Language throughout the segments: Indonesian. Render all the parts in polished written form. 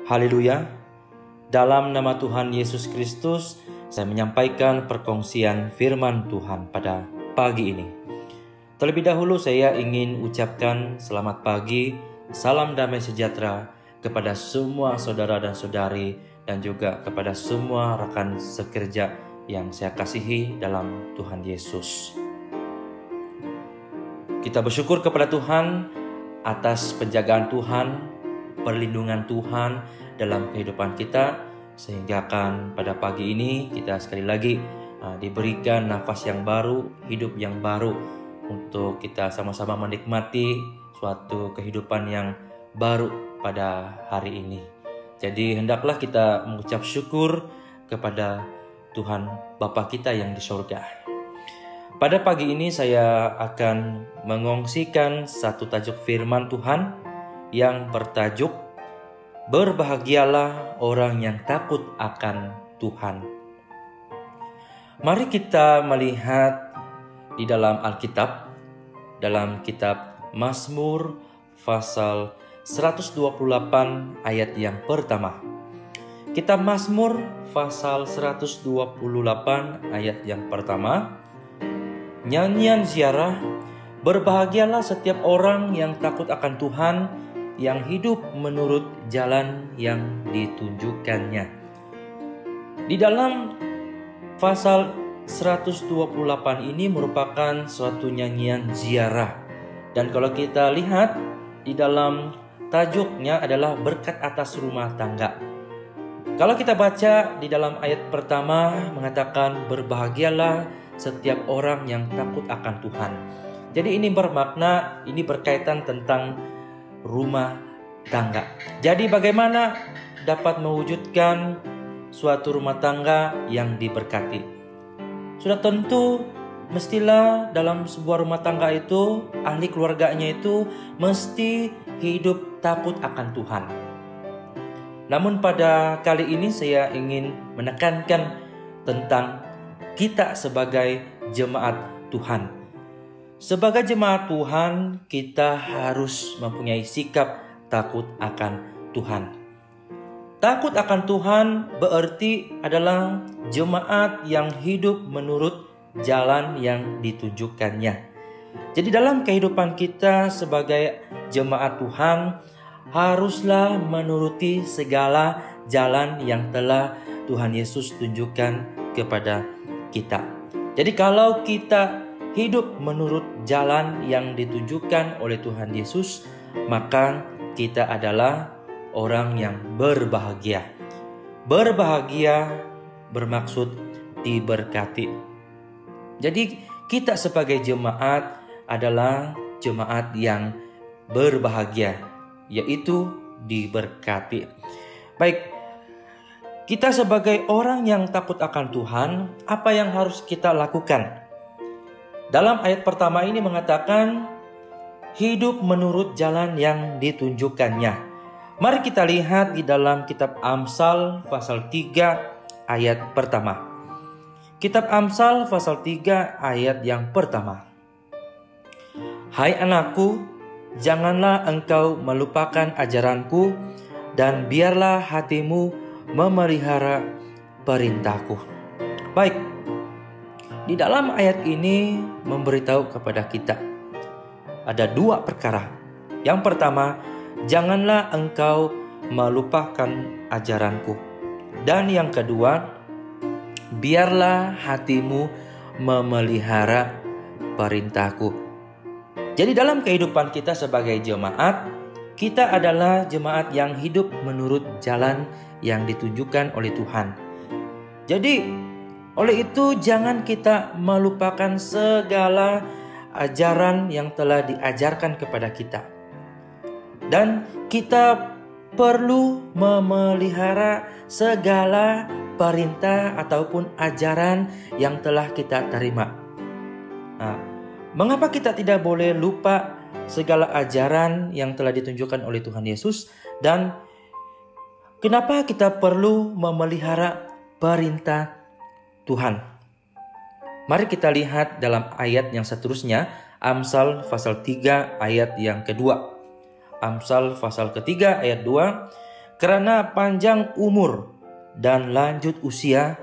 Haleluya. Dalam nama Tuhan Yesus Kristus, saya menyampaikan perkongsian firman Tuhan pada pagi ini. Terlebih dahulu saya ingin ucapkan selamat pagi, salam damai sejahtera kepada semua saudara dan saudari dan juga kepada semua rekan sekerja yang saya kasihi dalam Tuhan Yesus. Kita bersyukur kepada Tuhan atas penjagaan Tuhan, perlindungan Tuhan dalam kehidupan kita, sehingga pada pagi ini kita sekali lagi diberikan nafas yang baru, hidup yang baru untuk kita sama-sama menikmati suatu kehidupan yang baru pada hari ini. Jadi hendaklah kita mengucap syukur kepada Tuhan Bapa kita yang di surga. Pada pagi ini saya akan mengongsikan satu tajuk firman Tuhan yang bertajuk Berbahagialah orang yang takut akan Tuhan. Mari kita melihat di dalam Alkitab, dalam kitab Mazmur pasal 128 ayat yang pertama. Kitab Mazmur pasal 128 ayat yang pertama. Nyanyian ziarah, berbahagialah setiap orang yang takut akan Tuhan, yang hidup menurut jalan yang ditunjukkannya. Di dalam pasal 128 ini merupakan suatu nyanyian ziarah. Dan kalau kita lihat di dalam tajuknya adalah berkat atas rumah tangga. Kalau kita baca di dalam ayat pertama mengatakan berbahagialah setiap orang yang takut akan Tuhan. Jadi ini bermakna, ini berkaitan tentang rumah tangga. Jadi bagaimana dapat mewujudkan suatu rumah tangga yang diberkati? Sudah tentu mestilah dalam sebuah rumah tangga itu ahli keluarganya itu mesti hidup takut akan Tuhan. Namun pada kali ini saya ingin menekankan tentang kita sebagai jemaat Tuhan. Sebagai jemaat Tuhan, kita harus mempunyai sikap takut akan Tuhan. Takut akan Tuhan berarti adalah jemaat yang hidup menurut jalan yang ditunjukkannya. Jadi dalam kehidupan kita sebagai jemaat Tuhan, haruslah menuruti segala jalan yang telah Tuhan Yesus tunjukkan kepada kita. Jadi kalau kita hidup menurut jalan yang ditunjukkan oleh Tuhan Yesus, maka kita adalah orang yang berbahagia. Berbahagia bermaksud diberkati. Jadi kita sebagai jemaat adalah jemaat yang berbahagia, yaitu diberkati. Baik, kita sebagai orang yang takut akan Tuhan, apa yang harus kita lakukan? Dalam ayat pertama ini mengatakan hidup menurut jalan yang ditunjukkannya. Mari kita lihat di dalam kitab Amsal pasal 3 ayat pertama. Kitab Amsal pasal 3 ayat yang pertama. Hai anakku, janganlah engkau melupakan ajaranku, dan biarlah hatimu memelihara perintahku. Baik, di dalam ayat ini memberitahu kepada kita ada dua perkara. Yang pertama, janganlah engkau melupakan ajaranku. Dan yang kedua, biarlah hatimu memelihara perintahku. Jadi dalam kehidupan kita sebagai jemaat, kita adalah jemaat yang hidup menurut jalan yang ditunjukkan oleh Tuhan. Jadi oleh itu jangan kita melupakan segala ajaran yang telah diajarkan kepada kita. Dan kita perlu memelihara segala perintah ataupun ajaran yang telah kita terima. Mengapa kita tidak boleh lupa segala ajaran yang telah ditunjukkan oleh Tuhan Yesus, dan kenapa kita perlu memelihara perintah Tuhan? Mari kita lihat dalam ayat yang seterusnya, Amsal pasal 3 ayat yang kedua. Amsal pasal ketiga ayat 2. Karena panjang umur dan lanjut usia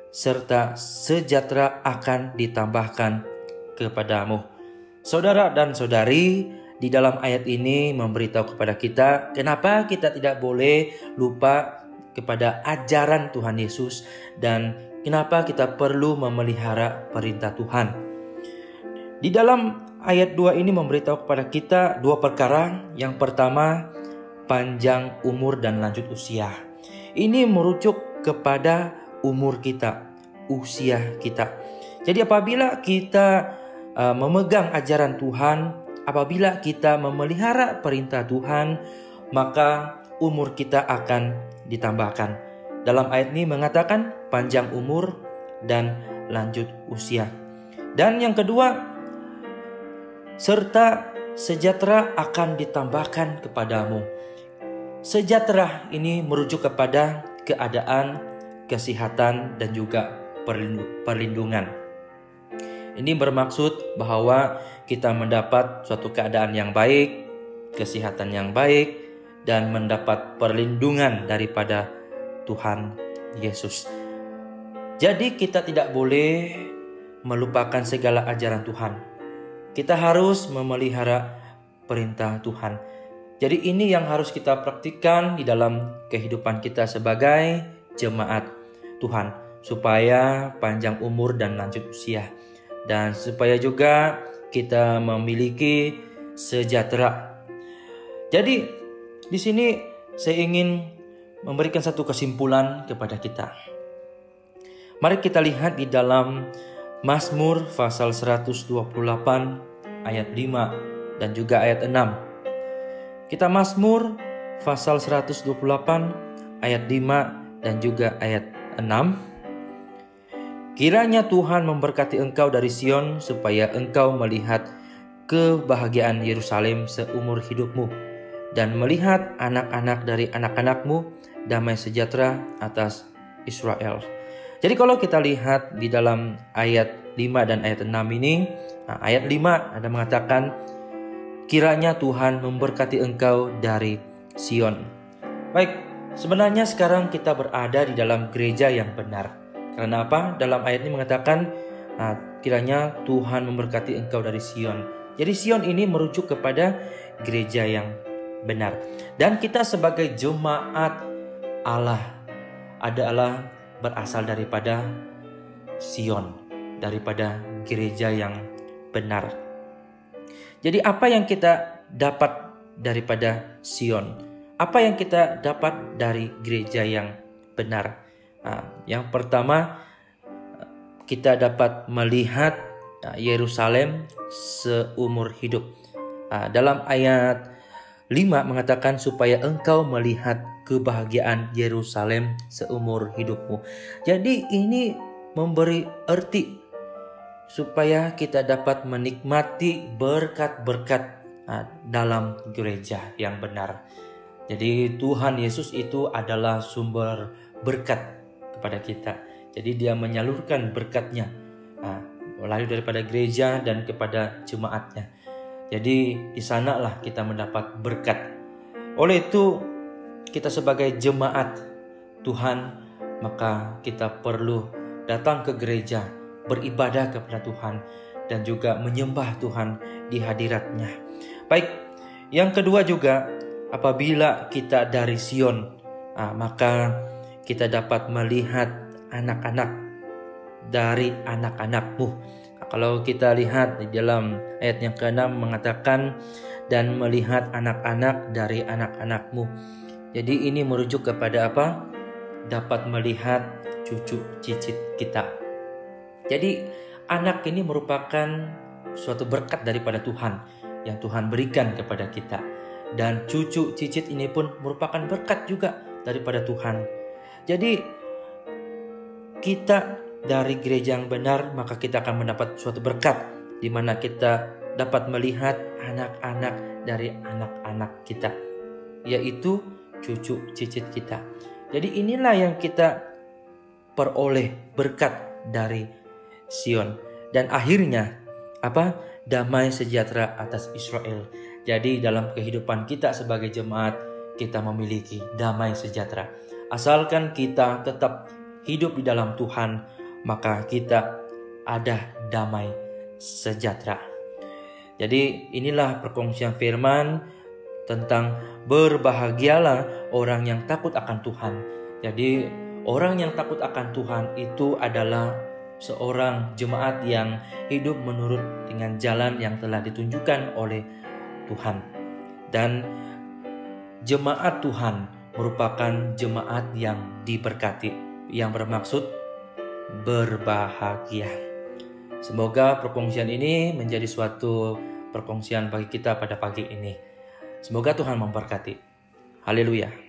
serta sejahtera akan ditambahkan kepadamu. Saudara dan saudari, di dalam ayat ini memberitahu kepada kita kenapa kita tidak boleh lupa kepada ajaran Tuhan Yesus dan kenapa kita perlu memelihara perintah Tuhan. Di dalam ayat 2 ini memberitahu kepada kita dua perkara. Yang pertama, panjang umur dan lanjut usia. Ini merujuk kepada umur kita, usia kita. Jadi apabila kita memegang ajaran Tuhan, apabila kita memelihara perintah Tuhan, maka umur kita akan ditambahkan. Dalam ayat ini mengatakan panjang umur dan lanjut usia. Dan yang kedua, serta sejahtera akan ditambahkan kepadamu. Sejahtera ini merujuk kepada keadaan, kesehatan, dan juga perlindungan. Ini bermaksud bahwa kita mendapat suatu keadaan yang baik, kesehatan yang baik, dan mendapat perlindungan daripada Tuhan Yesus. Jadi kita tidak boleh melupakan segala ajaran Tuhan. Kita harus memelihara perintah Tuhan. Jadi ini yang harus kita praktikkan di dalam kehidupan kita sebagai jemaat Tuhan, supaya panjang umur dan lanjut usia, dan supaya juga kita memiliki sejahtera. Jadi di sini saya ingin memberikan satu kesimpulan kepada kita. Mari kita lihat di dalam Mazmur pasal 128 ayat 5 dan juga ayat 6. Kita Mazmur pasal 128 ayat 5 dan juga ayat 6. Kiranya Tuhan memberkati engkau dari Sion, supaya engkau melihat kebahagiaan Yerusalem seumur hidupmu, dan melihat anak-anak dari anak-anakmu, damai sejahtera atas Israel. Jadi kalau kita lihat di dalam ayat 5 dan ayat 6 ini, ayat 5 ada mengatakan, kiranya Tuhan memberkati engkau dari Sion. Baik, sebenarnya sekarang kita berada di dalam gereja yang benar. Karena apa? Dalam ayat ini mengatakan, kiranya Tuhan memberkati engkau dari Sion. Jadi Sion ini merujuk kepada gereja yang benar. Dan kita sebagai jemaat Allah adalah berasal daripada Sion, daripada gereja yang benar. Jadi apa yang kita dapat daripada Sion? Apa yang kita dapat dari gereja yang benar? Yang pertama, kita dapat melihat Yerusalem seumur hidup. Dalam ayat 5 mengatakan, supaya engkau melihat kebahagiaan Yerusalem seumur hidupmu. Jadi ini memberi arti supaya kita dapat menikmati berkat-berkat dalam gereja yang benar. Jadi Tuhan Yesus itu adalah sumber berkat kepada kita. Jadi dia menyalurkan berkatnya melalui daripada gereja dan kepada jemaatnya. Jadi di sanalah kita mendapat berkat. Oleh itu kita sebagai jemaat Tuhan, maka kita perlu datang ke gereja, beribadah kepada Tuhan, dan juga menyembah Tuhan di hadirat-Nya. Baik, yang kedua juga, apabila kita dari Sion, maka kita dapat melihat anak-anak dari anak-anakmu. Kalau kita lihat di dalam ayat yang ke-6 mengatakan, dan melihat anak-anak dari anak-anakmu. Jadi ini merujuk kepada apa? Dapat melihat cucu cicit kita. Jadi anak ini merupakan suatu berkat daripada Tuhan yang Tuhan berikan kepada kita. Dan cucu cicit ini pun merupakan berkat juga daripada Tuhan. Jadi kita dari gereja yang benar, maka kita akan mendapat suatu berkat di mana kita dapat melihat anak-anak dari anak-anak kita, yaitu cucu cicit kita. Jadi inilah yang kita peroleh berkat dari Sion. Dan akhirnya apa? Damai sejahtera atas Israel. Jadi dalam kehidupan kita sebagai jemaat, kita memiliki damai sejahtera. Asalkan kita tetap hidup di dalam Tuhan, maka kita ada damai sejahtera. Jadi inilah perkongsian firman tentang berbahagialah orang yang takut akan Tuhan. Jadi orang yang takut akan Tuhan itu adalah seorang jemaat yang hidup menurut dengan jalan yang telah ditunjukkan oleh Tuhan. Dan jemaat Tuhan merupakan jemaat yang diberkati, yang bermaksud berbahagia. Semoga perkongsian ini menjadi suatu perkongsian bagi kita pada pagi ini. Semoga Tuhan memberkati. Haleluya.